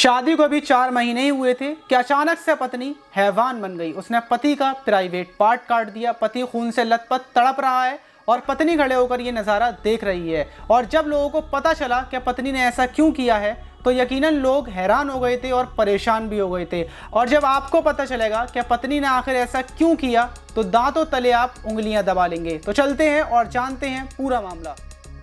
शादी को अभी 4 महीने ही हुए थे कि अचानक से पत्नी हैवान बन गई। उसने पति का प्राइवेट पार्ट काट दिया। पति खून से लथपथ तड़प रहा है और पत्नी खड़े होकर ये नज़ारा देख रही है। और जब लोगों को पता चला कि पत्नी ने ऐसा क्यों किया है तो यकीनन लोग हैरान हो गए थे और परेशान भी हो गए थे। और जब आपको पता चलेगा कि पत्नी ने आखिर ऐसा क्यों किया तो दांतों तले आप उंगलियां दबा लेंगे। तो चलते हैं और जानते हैं पूरा मामला।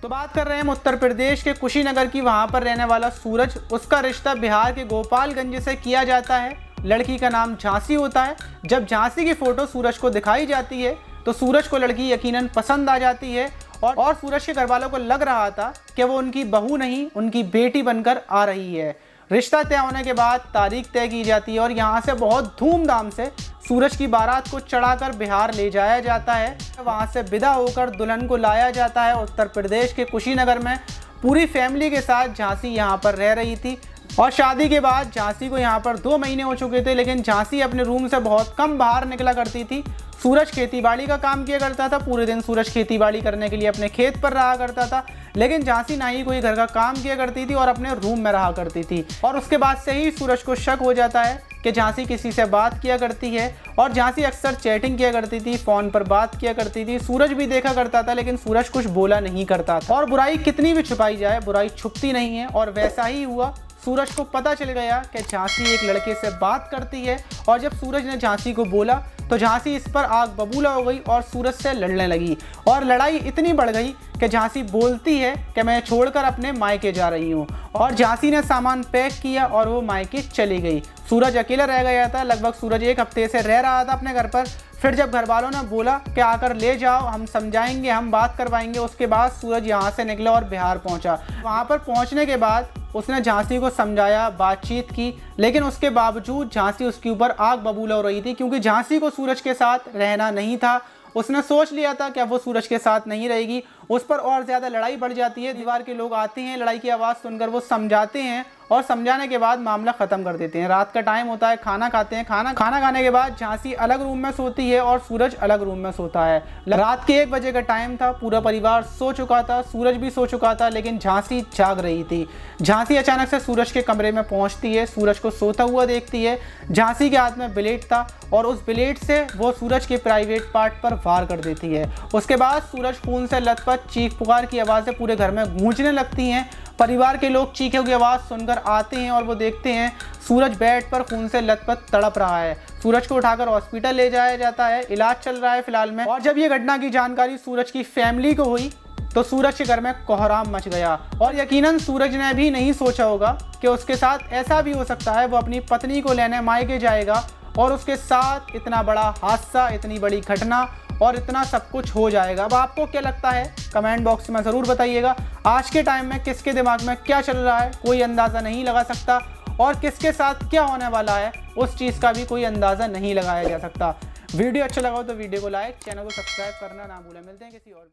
तो बात कर रहे हैं उत्तर प्रदेश के कुशीनगर की। वहां पर रहने वाला सूरज, उसका रिश्ता बिहार के गोपालगंज से किया जाता है। लड़की का नाम झांसी होता है। जब झांसी की फ़ोटो सूरज को दिखाई जाती है तो सूरज को लड़की यकीनन पसंद आ जाती है और सूरज के घरवालों को लग रहा था कि वो उनकी बहू नहीं, उनकी बेटी बनकर आ रही है। रिश्ता तय होने के बाद तारीख तय की जाती है और यहाँ से बहुत धूमधाम से सूरज की बारात को चढ़ाकर बिहार ले जाया जाता है। वहाँ से विदा होकर दुल्हन को लाया जाता है उत्तर प्रदेश के कुशीनगर में। पूरी फैमिली के साथ झांसी यहाँ पर रह रही थी और शादी के बाद झांसी को यहाँ पर 2 महीने हो चुके थे, लेकिन झांसी अपने रूम से बहुत कम बाहर निकला करती थी। सूरज खेतीबाड़ी का काम किया करता था। पूरे दिन सूरज खेतीबाड़ी करने के लिए अपने खेत पर रहा करता था, लेकिन झांसी ना ही कोई घर का काम किया करती थी और अपने रूम में रहा करती थी। और उसके बाद से ही सूरज को शक हो जाता है कि झांसी किसी से बात किया करती है और झांसी अक्सर चैटिंग किया करती थी, फ़ोन पर बात किया करती थी। सूरज भी देखा करता था, लेकिन सूरज कुछ बोला नहीं करता था। और बुराई कितनी भी छुपाई जाए, बुराई छुपती नहीं है और वैसा ही हुआ। सूरज को पता चल गया कि झांसी एक लड़के से बात करती है और जब सूरज ने झांसी को बोला तो झांसी इस पर आग बबूला हो गई और सूरज से लड़ने लगी। और लड़ाई इतनी बढ़ गई कि झांसी बोलती है कि मैं छोड़कर अपने मायके जा रही हूँ। और झांसी ने सामान पैक किया और वो मायके चली गई। सूरज अकेला रह गया था। लगभग सूरज 1 हफ्ते से रह रहा था अपने घर पर। फिर जब घर वालों ने बोला कि आकर ले जाओ, हम समझाएंगे, हम बात करवाएंगे, उसके बाद सूरज यहाँ से निकला और बिहार पहुँचा। वहाँ पर पहुँचने के बाद उसने झांसी को समझाया, बातचीत की, लेकिन उसके बावजूद झांसी उसके ऊपर आग बबूला हो रही थी क्योंकि झांसी को सूरज के साथ रहना नहीं था। उसने सोच लिया था कि अब वो सूरज के साथ नहीं रहेगी। उस पर और ज़्यादा लड़ाई बढ़ जाती है। दीवार के लोग आते हैं, लड़ाई की आवाज़ सुनकर वो समझाते हैं और समझाने के बाद मामला ख़त्म कर देते हैं। रात का टाइम होता है, खाना खाते हैं। खाना खाने के बाद झांसी अलग रूम में सोती है और सूरज अलग रूम में सोता है। रात के 1 बजे का टाइम था। पूरा परिवार सो चुका था, सूरज भी सो चुका था, लेकिन झांसी जाग रही थी। झांसी अचानक से सूरज के कमरे में पहुंचती है, सूरज को सोता हुआ देखती है। झांसी के हाथ में ब्लेड था और उस ब्लेड से वो सूरज के प्राइवेट पार्ट पर वार कर देती है। उसके बाद सूरज खून से लथपथ चीख पुकार की आवाज़ें पूरे घर में गूंजने लगती हैं। परिवार के लोग चीखों की आवाज़ सुनकर आते हैं और वो देखते हैं सूरज बेड पर खून से लथपथ तड़प रहा है। सूरज को उठाकर हॉस्पिटल ले जाया जाता है, इलाज चल रहा है फिलहाल में। और जब ये घटना की जानकारी सूरज की फैमिली को हुई तो सूरज के घर में कोहराम मच गया। और यकीनन सूरज ने भी नहीं सोचा होगा कि उसके साथ ऐसा भी हो सकता है। वो अपनी पत्नी को लेने मायके जाएगा और उसके साथ इतना बड़ा हादसा, इतनी बड़ी घटना और इतना सब कुछ हो जाएगा। अब आपको क्या लगता है कमेंट बॉक्स में ज़रूर बताइएगा। आज के टाइम में किसके दिमाग में क्या चल रहा है कोई अंदाज़ा नहीं लगा सकता और किसके साथ क्या होने वाला है उस चीज़ का भी कोई अंदाज़ा नहीं लगाया जा सकता। वीडियो अच्छा लगा हो तो वीडियो को लाइक, चैनल को सब्सक्राइब करना ना भूलें। मिलते हैं किसी और